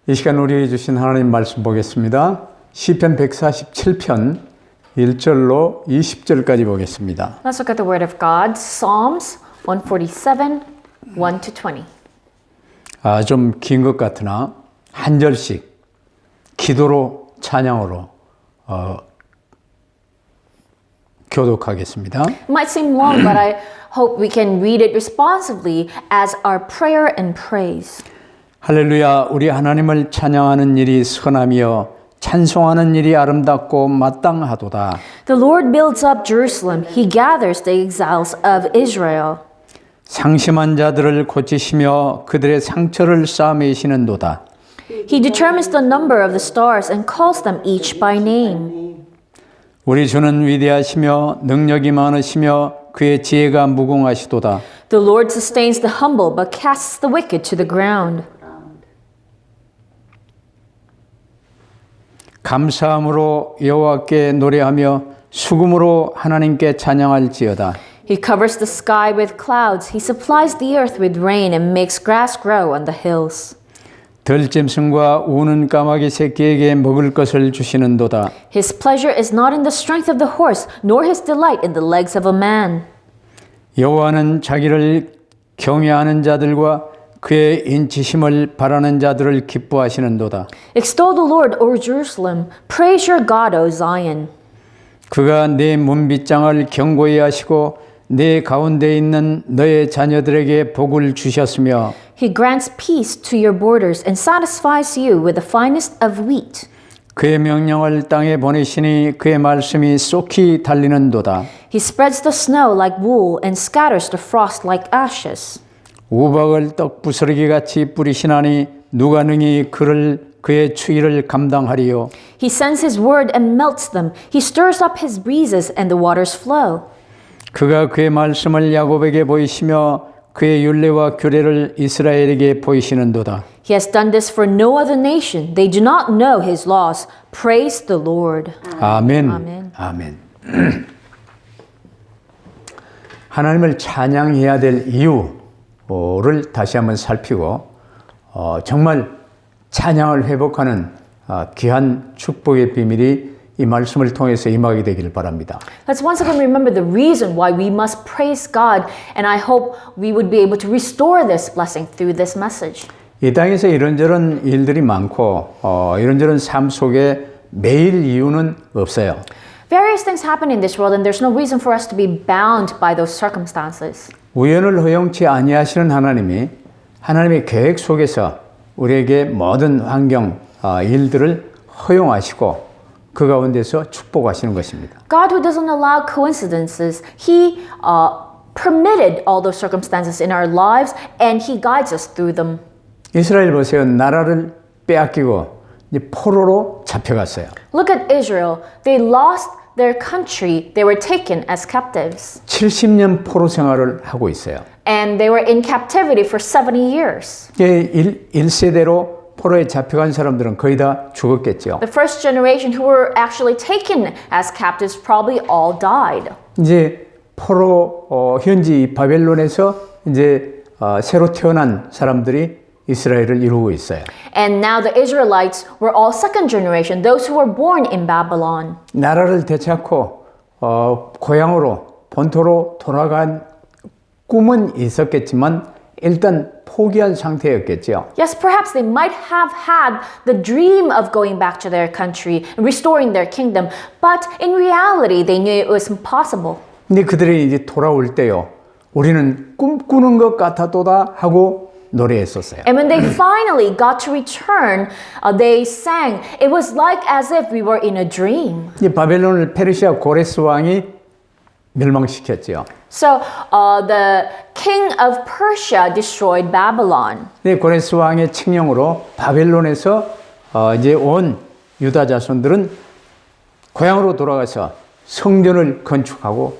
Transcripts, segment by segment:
이 시간 우리에게 주신 하나님 말씀 보겠습니다. 시편 147편 1절로 20절까지 보겠습니다. Let's look at the word of God. Psalms 147, 1 to 20. 좀 긴 것 같으나 한 절씩 기도로 찬양으로 교독하겠습니다. It might seem long, but I hope we can read it responsively as our prayer and praise. 할렐루야, 우리 하나님을 찬양하는 일이 선하며 찬송하는 일이 아름답고 마땅하도다. The Lord builds up Jerusalem. He gathers the exiles of Israel. 상심한 자들을 고치시며 그들의 상처를 싸매시는도다. He determines the number of the stars and calls them each by name. 우리 주는 위대하시며 능력이 많으시며 그의 지혜가 무궁하시도다. The Lord sustains the humble but casts the wicked to the ground. 감사함으로 여호와께 노래하며 수금으로 하나님께 찬양할지어다. He covers the sky with clouds. He supplies the earth with rain and makes grass grow on the hills. 들짐승과 우는 까마귀 새끼에게 먹을 것을 주시는도다. His pleasure is not in the strength of the horse, nor his delight in the legs of a man. 여호와는 자기를 경외하는 자들과 그의 인치심을 바라는 자들을 기뻐하시는도다. Extol the Lord, O Jerusalem. Praise your God, O Zion. 그가 네 문빗장을 견고히 하시고 네 가운데 있는 너의 자녀들에게 복을 주셨으며 He grants peace to your borders and satisfies you with the finest of wheat. 그의 명령을 땅에 보내시니 그의 말씀이 쏙히 달리는도다. He spreads the snow like wool and scatters the frost like ashes. 우박을 떡 부스러기 같이 뿌리시나니 누가 능히 그의 추위를 감당하리요. He sends his word and melts them. He stirs up his breezes and the waters flow. 그가 그의 말씀을 야곱에게 보이시며 그의 율례와 규례를 이스라엘에게 보이시는도다. He has done this for no other nation. They do not know his laws. Praise the Lord. 아멘. 아멘. 아멘. 하나님을 찬양해야 될 이유를 다시 한번 살피고 정말 찬양을 회복하는 귀한 축복의 비밀이 이 말씀을 통해서 임하게 되기를 바랍니다. Let's once again remember the reason why we must praise God, and I hope we would be able to restore this blessing through this message. 이 땅에서 이런저런 일들이 많고 이런저런 삶 속에 매일 이유는 없어요. Various things happen in this world, and there's no reason for us to be bound by those circumstances. 우연을 허용치 아니하시는 하나님이 하나님의 계획 속에서 우리에게 모든 환경, 일들을 허용하시고 그 가운데서 축복하시는 것입니다. God, who doesn't allow coincidences, He permitted all those circumstances in our lives, and He guides us through them. 이스라엘 보세요. 나라를 빼앗기고 이제 포로로 잡혀갔어요. Look at Israel. They lost their country. They were taken as captives. 70년 포로 생활을 하고 있어요. And they were in captivity for 70 years. 1세대로 포로에 잡혀간 사람들은 거의 다 죽었겠죠. The first generation who were actually taken as captives probably all died. 이제 포로 현지 바벨론에서 이제 새로 태어난 사람들이 이스라엘을 이루고 있어요. And now the Israelites were all second generation, those who were born in Babylon. 나라를 되찾고 고향으로 본토로 돌아간 꿈은 있었겠지만 일단 포기한 상태였겠죠. Yes, perhaps they might have had the dream of going back to their country and restoring their kingdom, but in reality they knew it was impossible. 근데 그들이 이제 돌아올 때요. 우리는 꿈꾸는 것 같았도다 하고 노래했었어요. And when they finally got to return, they sang, it was like as if we were in a dream. 이 바벨론을 페르시아 고레스 왕이 멸망시켰죠. So the king of Persia destroyed Babylon. 네, 고레스 왕의 칙령으로 바벨론에서 이제 온 유다 자손들은 고향으로 돌아가서 성전을 건축하고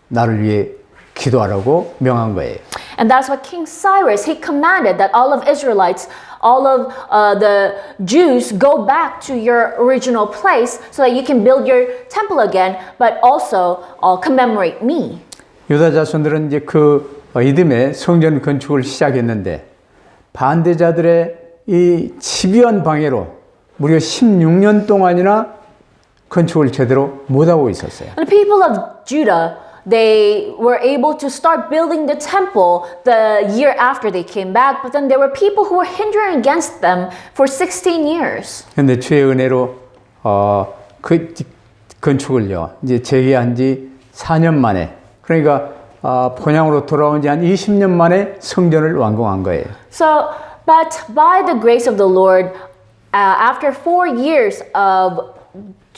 나를 위해 기도하라고 명한 거예요. And that's what King Cyrus, he commanded that all of Israelites, all of the Jews go back to your original place so that you can build your temple again, but also commemorate me. 유다 자손들은 이제 그 이듬해 성전 건축을 시작했는데 반대자들의 이 집요한 방해로 무려 16년 동안이나 건축을 제대로 못하고 있었어요. And the people of Judah, they were able to start building the temple the year after they came back, but then there were people who were hindering against them for 16 years. 그런데 주의 은혜로 그 건축을요 이제 재개한 지 4년 만에, 그러니까 본향으로 돌아온 지 한 20년 만에 성전을 완공한 거예요. So, but by the grace of the Lord, after 4 years of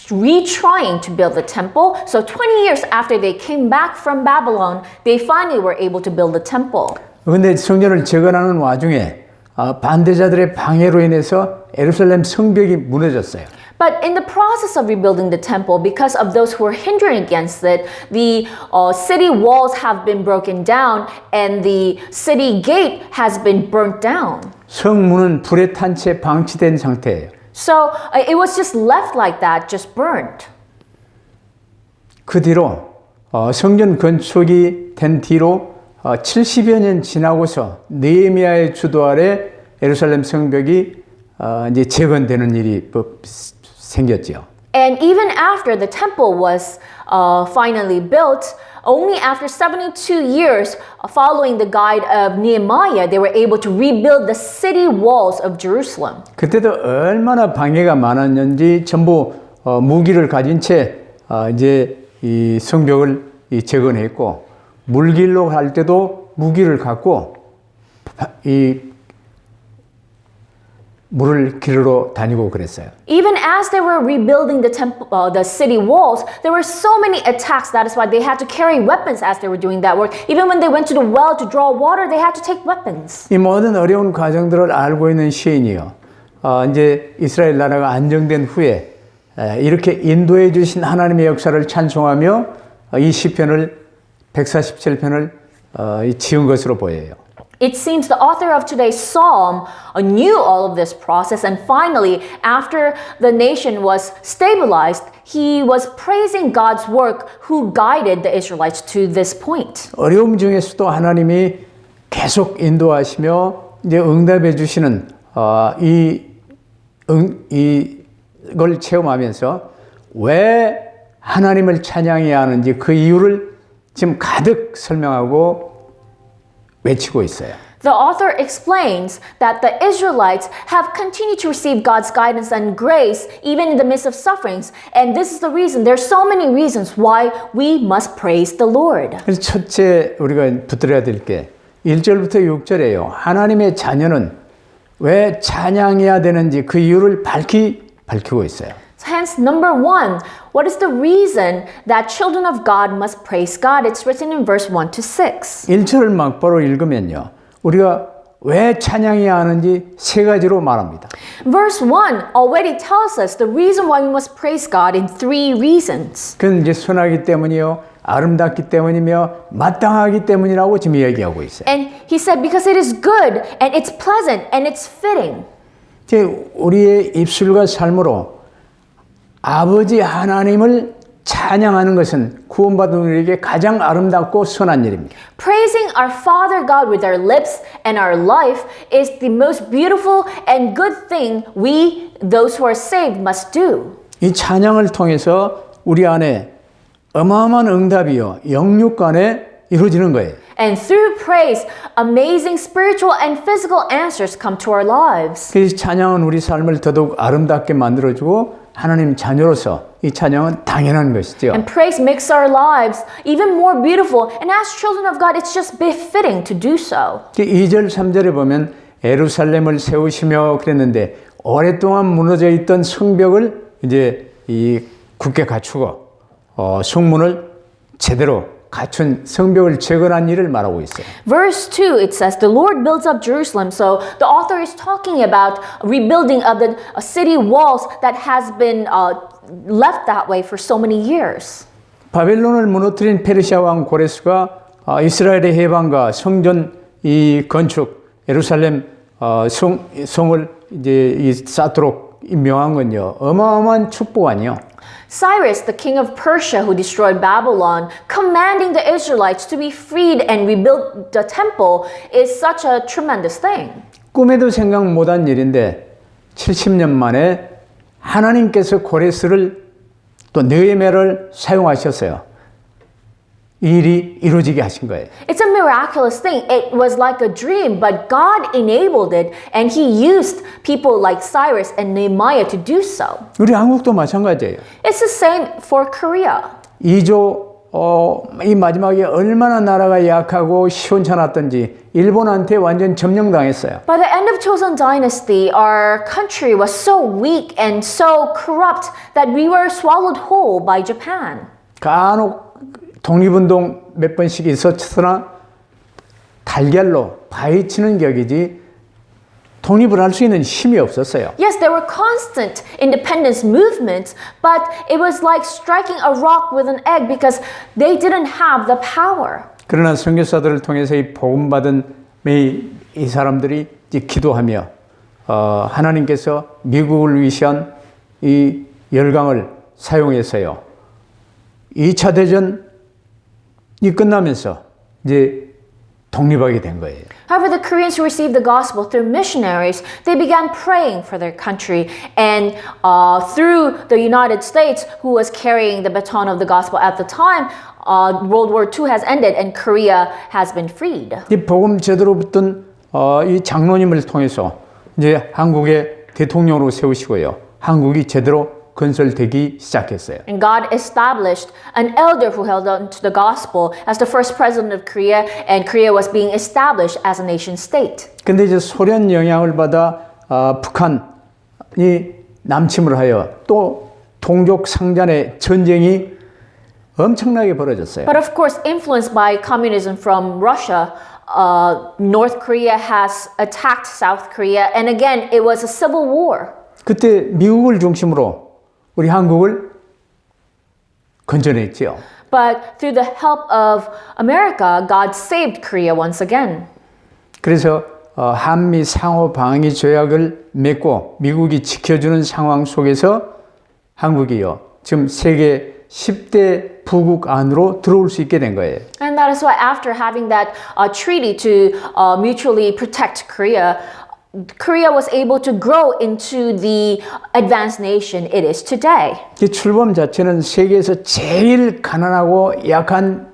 retrying to build the temple, so 20 years after they came back from Babylon, they finally were able to build the temple. 그런데 성전을 재건하는 와중에 반대자들의 방해로 인해서 예루살렘 성벽이 무너졌어요. But in the process of rebuilding the temple, because of those who were hindering against it, the city walls have been broken down and the city gate has been burnt down. 성문은 불에 탄 채 방치된 상태예요. So it was just left like that, just burnt. 그 뒤로 성전 건축이 된 뒤로 70여 년 지나고서 느헤미야의 주도 아래 예루살렘 성벽이 이제 재건되는 일이 생겼죠. And even after the temple was finally built, only after 72 years following the guide of Nehemiah, they were able to rebuild the city walls of Jerusalem. 그때도 얼마나 방해가 많았는지 전부 무기를 가진 채 이제 이 성벽을 재건했고, 물길로 갈 때도 무기를 갖고 이 물을 길러 다니고 그랬어요. Even as they were rebuilding the temple, the city walls, there were so many attacks. That is why they had to carry weapons as they were doing that work. Even when they went to the well to draw water, they had to take weapons. 이 모든 어려운 과정들을 알고 있는 시인이요. 이제 이스라엘 나라가 안정된 후에 이렇게 인도해 주신 하나님의 역사를 찬송하며 이 시편을 147편을 지은 것으로 보여요. It seems the author of today's psalm knew all of this process, and finally, after the nation was stabilized, he was praising God's work who guided the Israelites to this point. 어려움 중에서도 하나님이 계속 인도하시며 이제 응답해 주시는 이걸 체험하면서 왜 하나님을 찬양해야 하는지 그 이유를 지금 가득 설명하고 외치고 있어요. The author explains that the Israelites have continued to receive God's guidance and grace even in the midst of sufferings. And this is the reason, there's so many reasons why we must praise the Lord. 그래서 첫째 우리가 붙들어야 될 게 1절부터 6절이에요. 하나님의 자녀는 왜 찬양해야 되는지 그 이유를 밝히고 있어요. Hence, number one, what is the reason that children of God must praise God? It's written in verse 1 to 6. 1절을 막바로 읽으면요. 우리가 왜 찬양해야 하는지 세 가지로 말합니다. Verse 1 already tells us the reason why we must praise God in 3 reasons. 그건 이제 선하기 때문이요, 아름답기 때문이며 마땅하기 때문이라고 지금 얘기하고 있어요. And he said, because it is good, and it's pleasant, and it's fitting. 우리의 입술과 삶으로 아버지 하나님을 찬양하는 것은 구원받은 우리에게 가장 아름답고 선한 일입니다. Praising our Father God with our lips and our life is the most beautiful and good thing we, those who are saved, must do. 이 찬양을 통해서 우리 안에 어마어마한 응답이요, 영육 간에 이루어지는 거예요. And through praise, amazing spiritual and physical answers come to our lives. 그래서 찬양은 우리 삶을 더더욱 아름답게 만들어주고 하나님 자녀로서 이 찬양은 당연한 것이죠. And praise makes our lives even more beautiful. And as children of God, it's just befitting to do so. 2절, 3절에 보면 예루살렘을 세우시며 그랬는데 오랫동안 무너져 있던 성벽을 이제 이 굳게 갖추고 성문을 제대로 갖춘 성벽을 재건한 일을 말하고 있어요. Verse 2, it says, the Lord builds up Jerusalem. So the author is talking about rebuilding of the city walls that has been left that way for so many years. 바벨론을 무너뜨린 페르시아 왕 고레스가 이스라엘의 해방과 성전 이 건축, 예루살렘 성을 이제 쌓도록 임명한 건요, 어마어마한 축복 아니요. Cyrus, the king of Persia who destroyed Babylon, commanding the Israelites to be freed and rebuild the temple is such a tremendous thing. 꿈에도 생각 못한 일인데 70년 만에 하나님께서 고레스를 또 느헤미야를 사용하셨어요. 이 일이 이루어지게 하신 거예요. It's a miraculous thing. It was like a dream, but God enabled it, and He used people like Cyrus and Nehemiah to do so. 우리 한국도 마찬가지예요. It's the same for Korea. 2조 이 마지막에 얼마나 나라가 약하고 시원찮았던지 일본한테 완전 점령당했어요. By the end of Joseon Dynasty, our country was so weak and so corrupt that we were swallowed whole by Japan. 간혹 독립운동 몇 번씩 있었으나 달걀로 바위치는 격이지 독립을 할 수 있는 힘이 없었어요. Yes, there were constant independence movements, but it was like striking a rock with an egg because they didn't have the power. 그러나 선교사들을 통해서 이 복음받은 이 사람들이 이제 기도하며 하나님께서 미국을 위시한 이 열강을 사용해서요. 2차 대전이 끝나면서 이제 독립하게 된 거예요. However, the Koreans who received the gospel through missionaries, they began praying for their country. And through the United States, who was carrying the baton of the gospel at the time, World War II has ended and Korea has been freed. 이 복음 제대로 붙든 이 장로님을 통해서 이제 한국의 대통령으로 세우시고요. 한국이 제대로 건설되기 시작했어요. And God established an elder who held on to the gospel as the first president of Korea, and Korea was being established as a nation state. 근데 이제 소련 영향을 받아 북한이 남침을 하여 또 동족 상잔의 전쟁이 엄청나게 벌어졌어요. But of course, influenced by communism from Russia, North Korea has attacked South Korea, and again, it was a civil war. 그때 미국을 중심으로 우리 한국을 건져냈죠. But through the help of America, God saved Korea once again. 그래서 한미 상호 방위 조약을 맺고 미국이 지켜주는 상황 속에서 한국이요. 지금 세계 10대 부국 안으로 들어올 수 있게 된 거예요. And that is why after having that treaty to mutually protect Korea, Korea was able to grow into the advanced nation it is today. 이 출범 자체는 세계에서 제일 가난하고 약한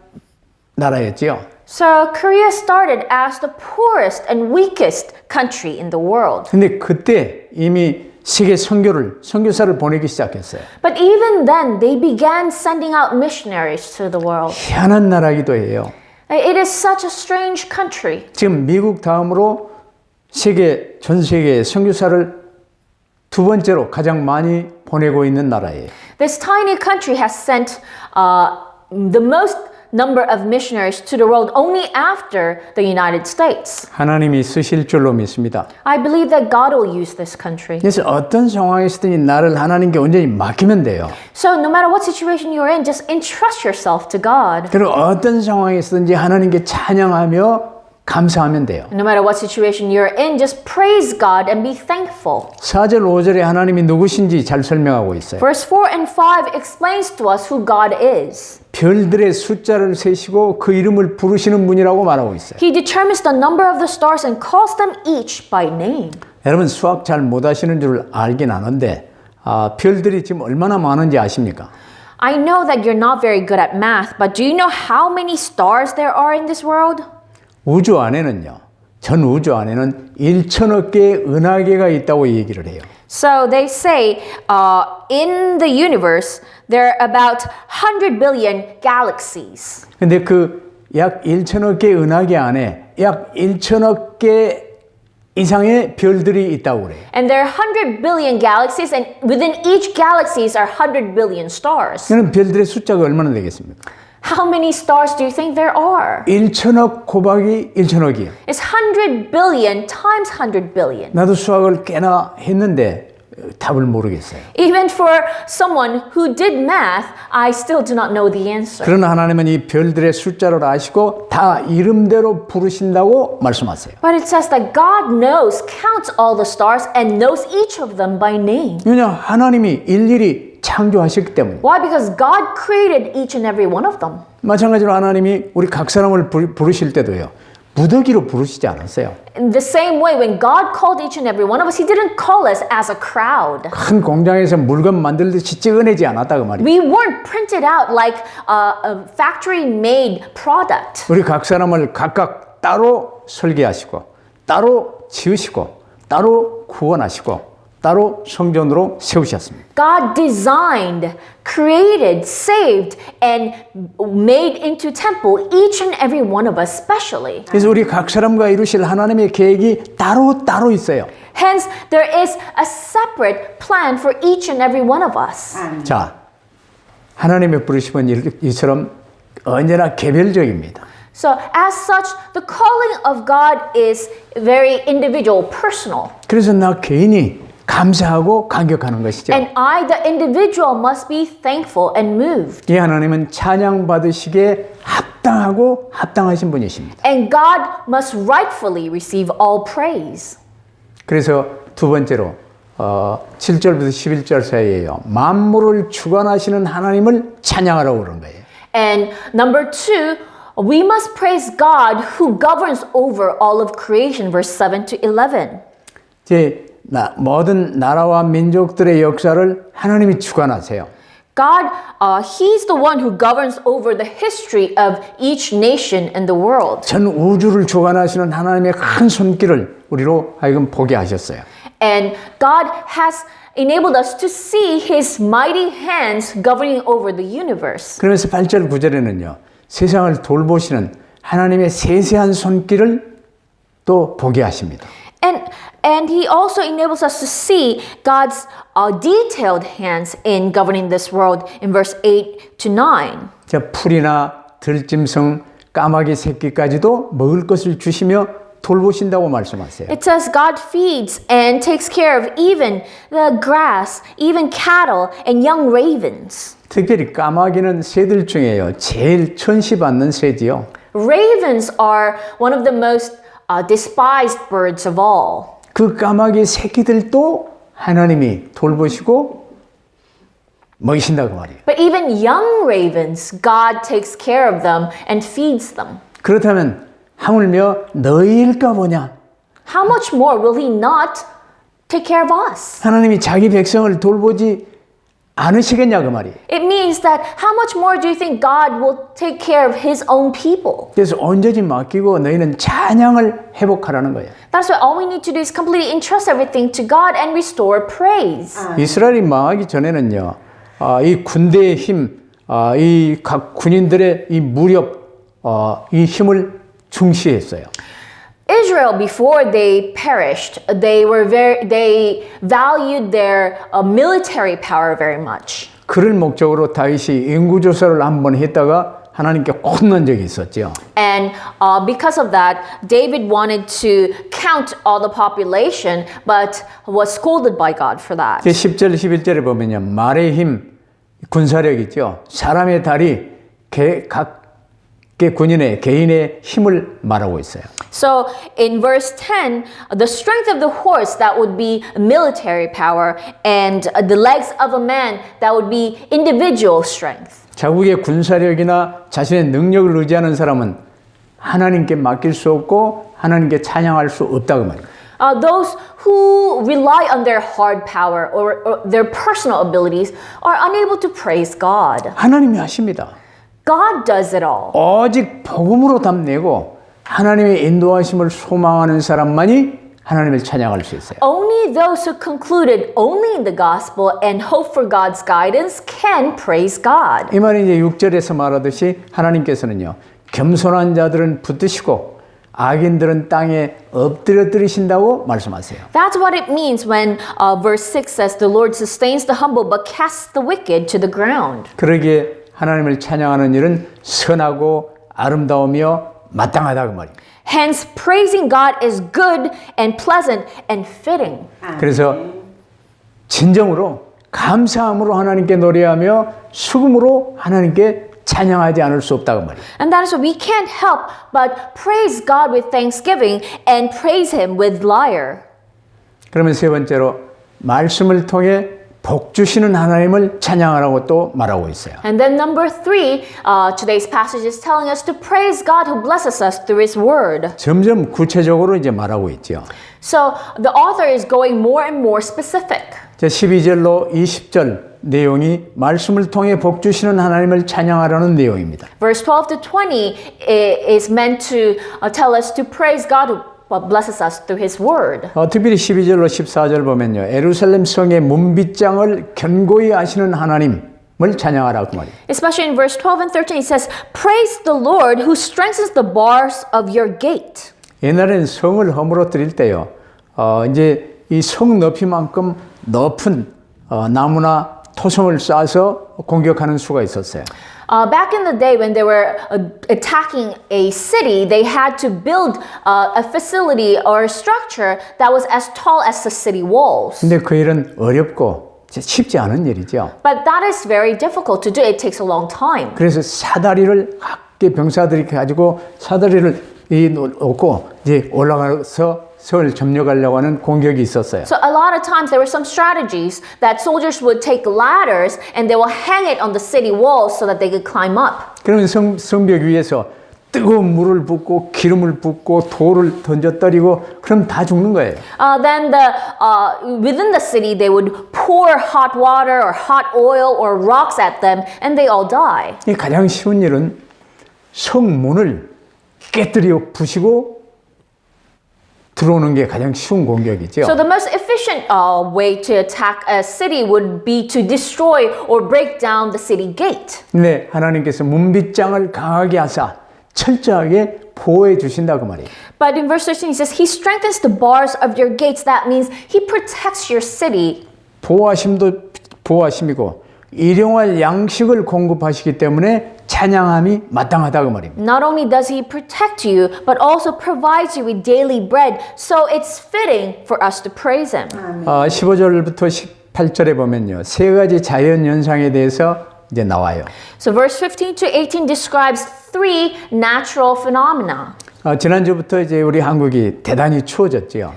나라였죠. So Korea started as the poorest and weakest country in the world. 근데 그때 이미 세계 선교사를 보내기 시작했어요. But even then, they began sending out missionaries to the world. 희한한 나라기도 해요. It is such a strange country. 지금 미국 다음으로 전 세계에 선교사를 두 번째로 가장 많이 보내고 있는 나라예요. This tiny country has sent the most number of missionaries to the world only after the United States. 하나님이 쓰실 줄로 믿습니다. I believe that God will use this country. 그래서 어떤 상황에서든지 나를 하나님께 온전히 맡기면 돼요. So no matter what situation you're in, just entrust yourself to God. 그리고 어떤 상황에서든지 하나님께 찬양하며 감사하면 돼요. No matter what situation you're in, just praise God and be thankful. 4절 5절에 하나님이 누구신지 잘 설명하고 있어요. Verse 4 and 5 explains to us who God is. 별들의 숫자를 세시고 그 이름을 부르시는 분이라고 말하고 있어요. He determines the number of the stars and calls them each by name. 여러분 수학 잘 못하시는 줄 알긴 아는데 별들이 지금 얼마나 많은지 아십니까? I know that you're not very good at math, but do you know how many stars there are in this world? 우주 안에는요. 전 우주 안에는 1천억 개의 은하계가 있다고 얘기를 해요. So they say in the universe there are about 100 billion galaxies. 근데 그 약 1천억 개의 은하계 안에 약 1천억 개 이상의 별들이 있다고 그래요. And there are 100 billion galaxies, and within each galaxies are 100 billion stars. 그럼 별들의 숫자가 얼마나 되겠습니까? How many stars do you think there are? 1천억 곱하기 1천억이요. It's 100 billion times 100 billion. 나도 수학을 꽤나 했는데 답을 모르겠어요. Even for someone who did math, I still do not know the answer. 그러나 하나님은 이 별들의 숫자를 아시고 다 이름대로 부르신다고 말씀하세요. But it says that God knows, counts all the stars and knows each of them by name. 왜냐 하나님이 일일이 창조하셨기 때문에. Why? Because God created each and every one of them. 마찬가지로 하나님이 우리 각 사람을 부르실 때도요. 무더기로 부르시지 않았어요. In the same way, when God called each and every one of us, He didn't call us as a crowd. 큰 공장에서 물건 만들듯이 찍어내지 않았다 그 말이에요. We weren't printed out like a factory-made product. 우리 각 사람을 각각 따로 설계하시고 따로 지으시고 따로 구원하시고 따로 성전으로 세우셨습니다. God designed, created, saved, and made into temple each and every one of us specially. 그래서 우리 각 사람과 이루실 하나님의 계획이 따로 있어요. Hence, there is a separate plan for each and every one of us. 자, 하나님의 부르심은 이처럼 언제나 개별적입니다. So, as such, the calling of God is very individual, personal. 그래서 나 개인이 감사하고 감격하는 것이죠. And I, the individual, must be thankful and moved. 이 하나님은 찬양 받으시기에 합당하고 합당하신 분이십니다. And God must rightfully receive all praise. 그래서 두 번째로 7절부터 11절 사이에요. 만물을 주관하시는 하나님을 찬양하라고 그런 거예요. And number 2, we must praise God who governs over all of creation, verse 7 to 11. 이제 모든 나라와 민족들의 역사를 하나님이 주관하세요. God, He's the one who governs over the history of each nation in the world. 전 우주를 주관하시는 하나님의 큰 손길을 우리로 하여금 보게 하셨어요. And God has enabled us to see His mighty hands governing over the universe. 그러면서 8절 9절에는요. 세상을 돌보시는 하나님의 세세한 손길을 또 보게 하십니다. And He also enables us to see God's detailed hands in governing this world in verse 8 to 9. 자, 풀이나 들짐승, 까마귀 새끼까지도 먹을 것을 주시며 돌보신다고 말씀하세요. It says God feeds and takes care of even the grass, even cattle and young ravens. 특별히 까마귀는 새들 중에요. 제일 천시받는 새지요. Ravens are one of the most despised birds of all. 그 까마귀 새끼들도 하나님이 돌보시고 먹이신다고 말이에요. But even young ravens, God takes care of them and feeds them. 그렇다면 하물며 너희일까 보냐? How much more will He not take care of us? 하나님이 자기 백성을 돌보지 않으시겠냐 그 말이에요. It means that how much more do you think God will take care of His own people? 그래서 온전히 맡기고 너희는 찬양을 회복하라는 거예요. That's why all we need to do is completely entrust everything to God and restore praise. 이스라엘이 망하기 전에는요, 이 군대의 힘, 이 각 군인들의 이 무력, 이 힘을 중시했어요. Israel, before they perished, they valued their military power very much. 그럴 목적으로 다윗이 인구조사를 한번 했다가 하나님께 혼난 적이 있었죠. And because of that, David wanted to count all the population, but was scolded by God for that. 10절, 11절에 보면요. 말의 힘, 군사력 있죠. 사람의 다리, 각 군인의 개인의 힘을 말하고 있어요. So in verse 10, the strength of the horse, that would be military power, and the legs of a man, that would be individual strength. 자국의 군사력이나 자신의 능력을 의지하는 사람은 하나님께 맡길 수 없고 하나님께 찬양할 수 없다고 말입니다. Those who rely on their hard power or their personal abilities are unable to praise God. 하나님이 하십니다. God does it all. 오직 복음으로 답내고 하나님의 인도하심을 소망하는 사람만이 하나님을 찬양할 수 있어요. Only those who concluded only in the gospel and hope for God's guidance can praise God. 이 말이 이제 6절에서 말하듯이 하나님께서는요. 겸손한 자들은 붙드시고 악인들은 땅에 엎드려뜨리신다고 말씀하세요. That's what it means when verse 6 says the Lord sustains the humble but casts the wicked to the ground. 그러기에 하나님을 찬양하는 일은 선하고 아름다우며 마땅하다 그 말이에요. Hence, praising God is good and pleasant and fitting. 그래서 진정으로 감사함으로 하나님께 노래하며 수금으로 하나님께 찬양하지 않을 수 없다고 말이에요. And that is why we can't help but praise God with thanksgiving and praise Him with lyre. 그러면 세 번째로 말씀을 통해 복 주시는 하나님을 찬양하라고 또 말하고 있어요. And then number 3, today's passage is telling us to praise God who blesses us through His Word. 점점 구체적으로 이제 말하고 있죠. So the author is going more and more specific. 12절로 20절 내용이 말씀을 통해 복 주시는 하나님을 찬양하라는 내용입니다. Verse 12 to 20 is meant to tell us to praise God who blesses us through His Word. 특별히 12절로 14절 보면요. 예루살렘 성의 문빗장을 견고히 하시는 하나님을 찬양하라 그 말이에요. Especially in verse 12 and 13 it says, Praise the Lord who strengthens the bars of your gate. 옛날에는 성을 허물어뜨릴 때요. 이제 이 성 높이만큼 높은 나무나 토성을 쌓아서 공격하는 수가 있었어요. Back in the day when they were attacking a city, they had to build a facility or a structure that was as tall as the city walls. 근데 그 일은 어렵고 쉽지 않은 일이죠. But that is very difficult to do. It takes a long time. 그래서 사다리를 각계 병사들이 가지고 사다리를 놓고 이제 올라가서 성을 점령하려고 하는 공격이 있었어요. So a lot of times there were some strategies that soldiers would take ladders and they will hang it on the city walls so that they could climb up. 그러면 성벽 위에서 뜨거운 물을 붓고 기름을 붓고 돌을 던져 떨이고 그럼 다 죽는 거예요. Then within the city they would pour hot water or hot oil or rocks at them and they all die. 이 가장 쉬운 일은 성문을 깨뜨려 부시고 들어오는 게 가장 쉬운 공격이죠. So the most efficient way to attack a city would be to destroy or break down the city gate. 네, 하나님께서 문빗장을 강하게 하사 철저하게 보호해 주신다 그 말이에요. But in verse 13 he says, He strengthens the bars of your gates. That means He protects your city. 보호하심도 보호하심이고 일용할 양식을 공급하시기 때문에 찬양함이 마땅하다 그 말입니다. Not only does He protect you, but also provides you with daily bread. So it's fitting for us to praise Him. 15절부터 18절에 보면요. 세 가지 자연 현상에 대해서 이제 나와요. So verse 15 to 18 describes 3 natural phenomena. 지난주부터 이제 우리 한국이 대단히 추워졌죠.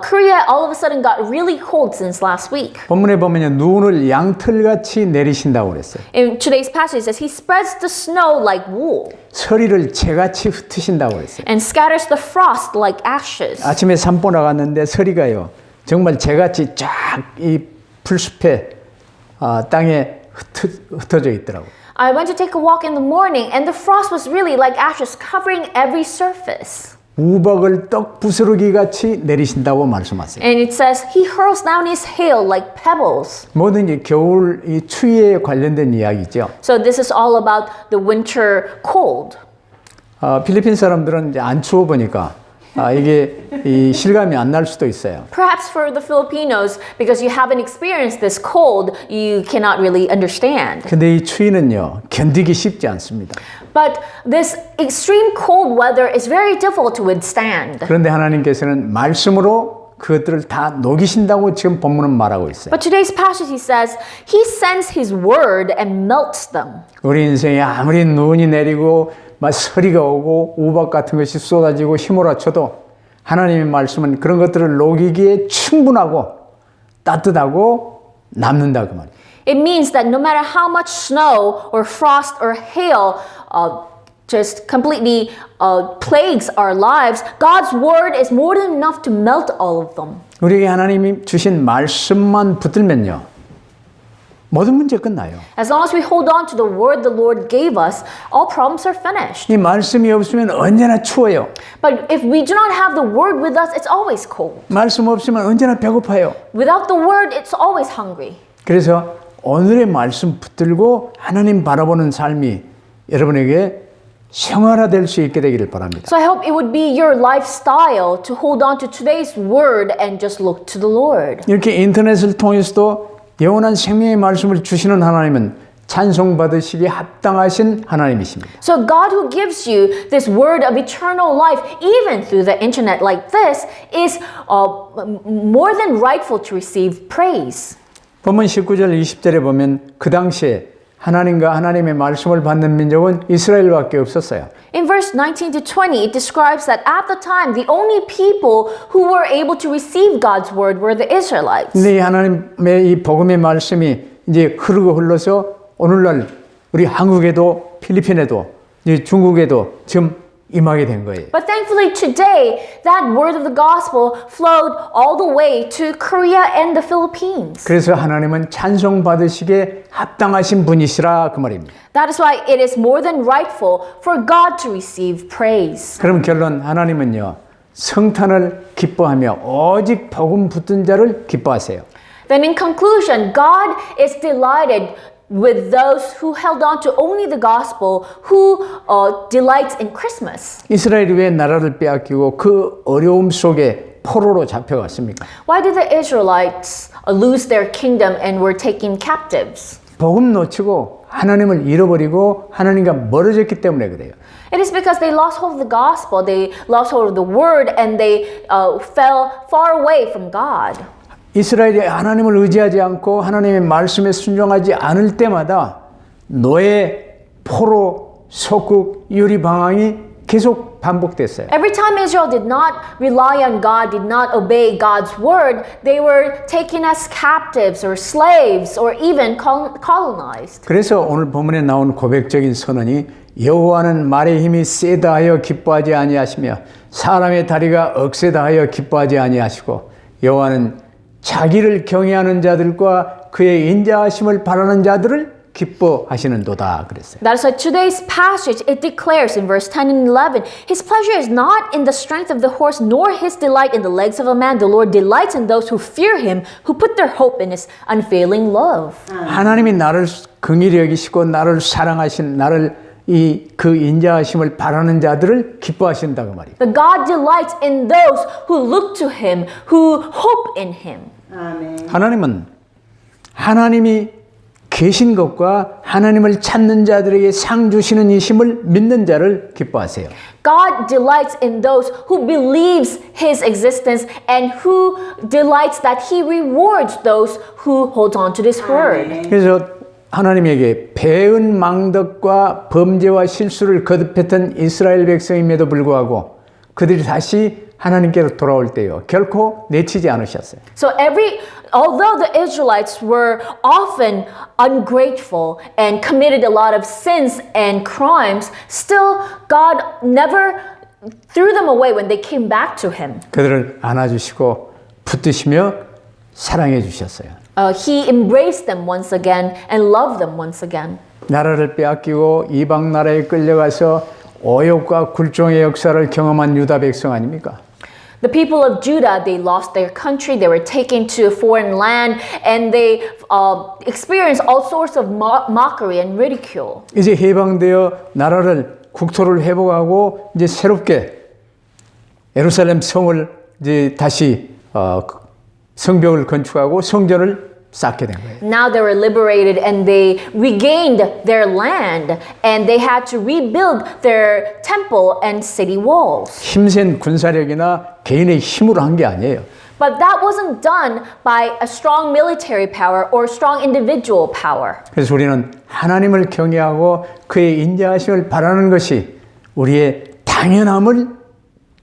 Korea all of a sudden got really cold since last week. 본문에 보면요. 눈을 양털같이 내리신다고 그랬어요. In today's passage it says He spreads the snow like wool 서리를 재같이 흩으신다고 그랬어요. and scatters the frost like ashes. 아침에 산보 나갔는데 서리가요. 정말 재같이 쫙 이 풀숲에 땅에 흩어져 있더라고요. I went to take a walk in the morning and the frost was really like ashes covering every surface. 우박을 떡 부스러기 같이 내리신다고 말씀하세요. And it says He hurls down His hail like pebbles. 모든 게 겨울 이 추위에 관련된 이야기죠. So this is all about the winter cold. 필리핀 사람들은 이제 안 추워 보니까 이게 이 실감이 안 날 수도 있어요. Perhaps for the Filipinos, because you haven't experienced this cold, you cannot really understand. 근데 이 추위는요 견디기 쉽지 않습니다. But this extreme cold weather is very difficult to withstand. 그런데 하나님께서는 말씀으로 그것들을 다 녹이신다고 지금 본문은 말하고 있어요. But today's passage he says, He sends His word and melts them. 우리 인생에 아무리 눈이 내리고 막 서리가 오고 우박 같은 것이 쏟아지고 휘몰아쳐도 하나님의 말씀은 그런 것들을 녹이기에 충분하고 따뜻하고 남는다 그 말이에요. It means that no matter how much snow or frost or hail just completely plagues our lives, God's word is more than enough to melt all of them. 우리에게 하나님이 주신 말씀만 붙들면요 모든 문제 끝나요. As long as we hold on to the word the Lord gave us, all problems are finished. 이 말씀이 없으면 언제나 추워요. But if we do not have the word with us, it's always cold. 말씀 없으면 언제나 배고파요. Without the word, it's always hungry. 그래서 오늘의 말씀 붙들고 하나님 바라보는 삶이 여러분에게 생활화될 수 있게 되기를 바랍니다. So I hope it would be your lifestyle to hold on to today's word and just look to the Lord. 이렇게 인터넷을 통해서도 영원한 생명의 말씀을 주시는 하나님은 찬송받으시기에 합당하신 하나님이십니다. So God who gives you this word of eternal life, even through the internet like this, is more than rightful to receive praise. 본문 19절 20절에 보면 그 당시에 하나님과 하나님의 말씀을 받는 민족은 이스라엘밖에 없었어요. In verse 19 to 20, it describes that at the time, the only people who were able to receive God's word were the Israelites. 근데 이 하나님의 이 복음의 말씀이 이제 흐르고 흘러서 오늘날 우리 한국에도 필리핀에도 이제 중국에도 지금 임하게 된 거예요. But thankfully today, that word of the gospel flowed all the way to Korea and the Philippines. 그래서 하나님은 찬송 받으시기에 합당하신 분이시라 그 말입니다. That is why it is more than rightful for God to receive praise. 그럼 결론 하나님은요 성탄을 기뻐하며 오직 복음 붙든 자를 기뻐하세요. Then in conclusion, God is delighted with those who held on to only the gospel, who delights in Christmas. 이스라엘이 왜 나라를 빼앗기고 그 어려움 속에 포로로 잡혀갔습니까? Why did the Israelites lose their kingdom and were taken captives? 복음 놓치고 하나님을 잃어버리고 하나님과 멀어졌기 때문에 그래요. It is because they lost hold of the gospel, they lost hold of the word, and they fell far away from God. 이스라엘이 하나님을 의지하지 않고 하나님의 말씀에 순종하지 않을 때마다 노예, 포로, 속국, 유리 방황이 계속 반복됐어요. Every time Israel did not rely on God, did not obey God's word, they were taken as captives or slaves or even colonized. 그래서 오늘 본문에 나온 고백적인 선언이 여호와는 말의 힘이 세다 하여 기뻐하지 아니하시며 사람의 다리가 억세다 하여 기뻐하지 아니하시고 여호와는 자기를 경외하는 자들과 그의 인자하심을 바라는 자들을 기뻐하시는도다 그랬어요. That is why today's passage, it declares in verse 10 and 11, His pleasure is not in the strength of the horse, nor His delight in the legs of a man. The Lord delights in those who fear Him, who put their hope in His unfailing love. 하나님이 나를 긍휼히 여기시고 나를 사랑하신 나를 그 인자하심을 바라는 자들을 기뻐하신다 그 말이에요. The God delights in those who look to Him, who hope in Him. 아멘. 하나님은 하나님이 계신 것과 하나님을 찾는 자들에게 상 주시는 이심을 믿는 자를 기뻐하세요. God delights in those who believes His existence and who delights that He rewards those who hold on to this word. 그래서 하나님에게 배은 망덕과 범죄와 실수를 거듭했던 이스라엘 백성임에도 불구하고 그들이 다시 하나님께로 돌아올 때요 결코 내치지 않으셨어요. So although the Israelites were often ungrateful and committed a lot of sins and crimes, still God never threw them away when they came back to Him. 그들을 안아주시고 붙드시며 사랑해 주셨어요. He embraced them once again and loved them once again. 나라를 빼앗기고 이방 나라에 끌려가서 오욕과 굴종의 역사를 경험한 유다 백성 아닙니까? The people of Judah, they lost their country, they were taken to a foreign land, and they experienced all sorts of mockery and ridicule. 이제 해방되어 나라를 국토를 회복하고 이제 새롭게 예루살렘 성을 이제 다시 성벽을 건축하고 성전을 쌓게 된 거예요. Now they were liberated and they regained their land and they had to rebuild their temple and city walls. 힘센 군사력이나 개인의 힘으로 한 게 아니에요. But that wasn't done by a strong military power or strong individual power. 그래서 우리는 하나님을 경외하고 그의 인자하심을 바라는 것이 우리의 당연함을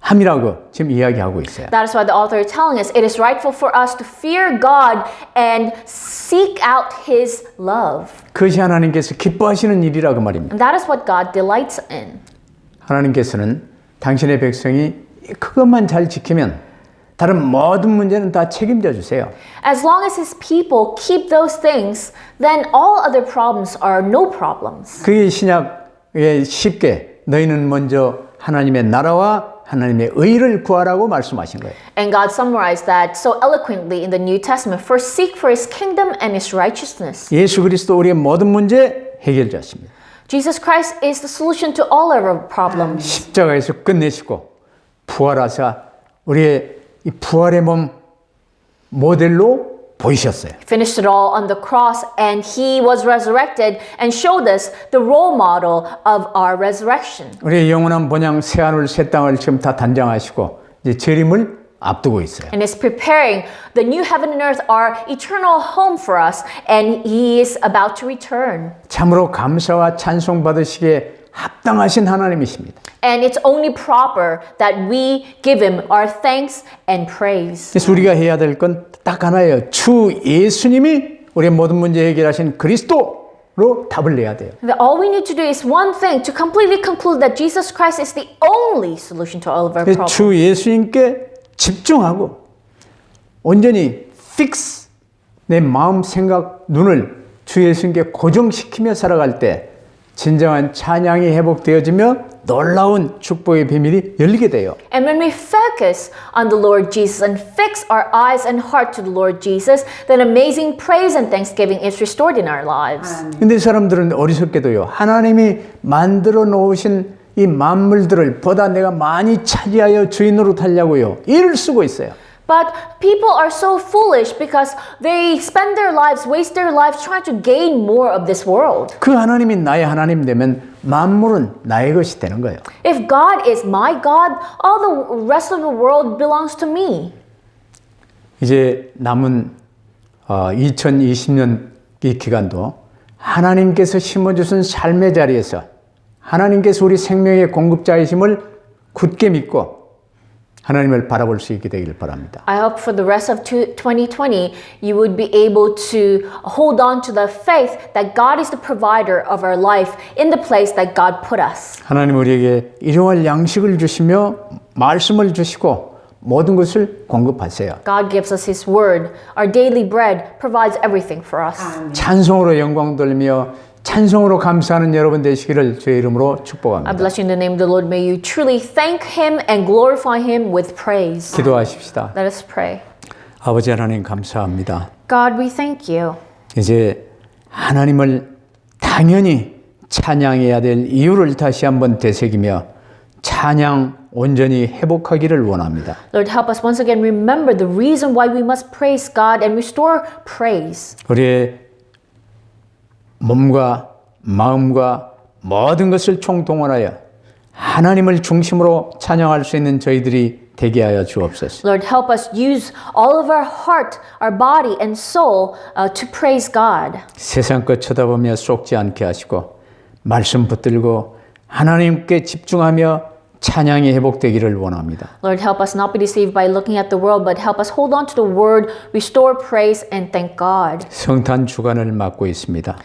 함이라고 지금 이야기하고 있어요. That is why the author is telling us it is rightful for us to fear God and seek out His love. 그것이 하나님께서 기뻐하시는 일이라 그 말입니다. And that is what God delights in. 하나님께서는 당신의 백성이 그것만 잘 지키면 다른 모든 문제는 다 책임져 주세요. As long as His people keep those things, then all other problems are no problems. 그게 신약에 쉽게 너희는 먼저 하나님의 나라와 하나님의 의를 구하라고 말씀하신 거예요. And God summarized that so eloquently in the New Testament. First seek for His kingdom and His righteousness. 예수 그리스도 우리의 모든 문제 해결자십니다. Jesus Christ is the solution to all our problems. 십자가에서 끝내시고 부활하사 우리의 이 부활의 몸 모델로 보이셨어요. Finished it all on the cross and He was resurrected and showed us the role model of our resurrection. 우리의 영원한 본향 새 하늘 새 땅을 지금 다 단장하시고 이제 재림을 앞두고 있어요. And is preparing the new heaven and earth, our eternal home for us, and He is about to return. 참으로 감사와 찬송 받으시기에 합당하신 하나님이십니다. And it's only proper that we give Him our thanks and praise. 그래서 우리가 해야 될 건 딱 하나예요. 주 예수님이 우리의 모든 문제 해결하신 그리스도로 답을 내야 돼요. All we need to do is one thing, to completely conclude that Jesus Christ is the only solution to all of our 그래서 problems. 주 예수님께 집중하고 온전히 fix 내 마음, 생각, 눈을 주 예수님께 고정시키며 살아갈 때 진정한 찬양이 회복되어지며 놀라운 축복의 비밀이 열리게 돼요. And when we focus on the Lord Jesus and fix our eyes and heart to the Lord Jesus, then amazing praise and thanksgiving is restored in our lives. 근데 사람들은 어리석게도요. 하나님이 만들어 놓으신 이 만물들을 보다 내가 많이 차지하여 주인으로 타려고요. 일을 쓰고 있어요. But people are so foolish because they spend their lives, waste their lives trying to gain more of this world. 그 하나님이 나의 하나님 되면 만물은 나의 것이 되는 거예요. If God is my God, all the rest of the world belongs to me. 이제 남은 2020년 이 기간도 하나님께서 심어주신 삶의 자리에서 하나님께서 우리 생명의 공급자이심을 굳게 믿고 하나님을 바라볼 수 있게 되길 바랍니다. I hope for the rest of 2020, you would be able to hold on to the faith that God is the provider of our life in the place that God put us. 하나님 우리에게 일용할 양식을 주시며 말씀을 주시고 모든 것을 공급하세요. God gives us His word. Our daily bread provides everything for us. 찬송으로 영광 돌리며 찬송으로 감사하는 여러분 되시기를 주의 이름으로 축복합니다. I bless you in the name of the Lord. May you truly thank Him and glorify Him with praise. 기도하십시다. Let us pray. 아버지 하나님 감사합니다. God, we thank you. 이제 하나님을 당연히 찬양해야 될 이유를 다시 한번 되새기며 찬양 온전히 회복하기를 원합니다. Lord, help us once again remember the reason why we must praise God and restore praise. 우리의 몸과 마음과 모든 것을 총동원하여 하나님을 중심으로 찬양할 수 있는 저희들이 되게 하여 주옵소서. Lord, help us use all of our heart, our body, and soul to praise God. 세상 것 쳐다보며 속지 않게 하시고 말씀 붙들고 하나님께 집중하며 찬양이 회복되기를 원합니다. Lord, help us not be deceived by looking at the world, but help us hold on to the word, restore praise, and thank God. 성탄 주간을 맞고 있습니다.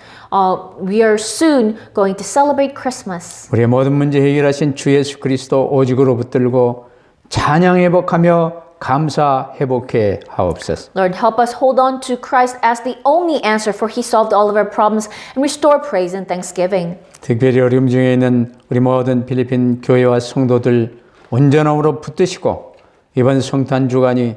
We are soon going to celebrate Christmas. 우리의 모든 문제 해결하신 주 예수 그리스도 오직으로 붙들고 찬양 회복하며 감사 회복해 하옵소서. Lord, help us hold on to Christ as the only answer, for He solved all of our problems, and restore praise and thanksgiving. 특별히 어려움 중에 있는 우리 모든 필리핀 교회와 성도들 온전함으로 붙드시고 이번 성탄 주간이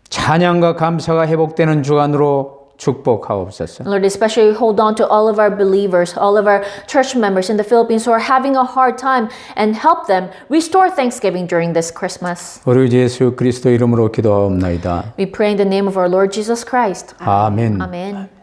찬양과 감사가 회복되는 주간으로 축복하옵소서. Lord, especially hold on to all of our believers, all of our church members in the Philippines who are having a hard time, and help them restore thanksgiving during this Christmas. 우리 예수 그리스도 이름으로 기도하옵나이다. We pray in the name of our Lord Jesus Christ. 아멘. Amen.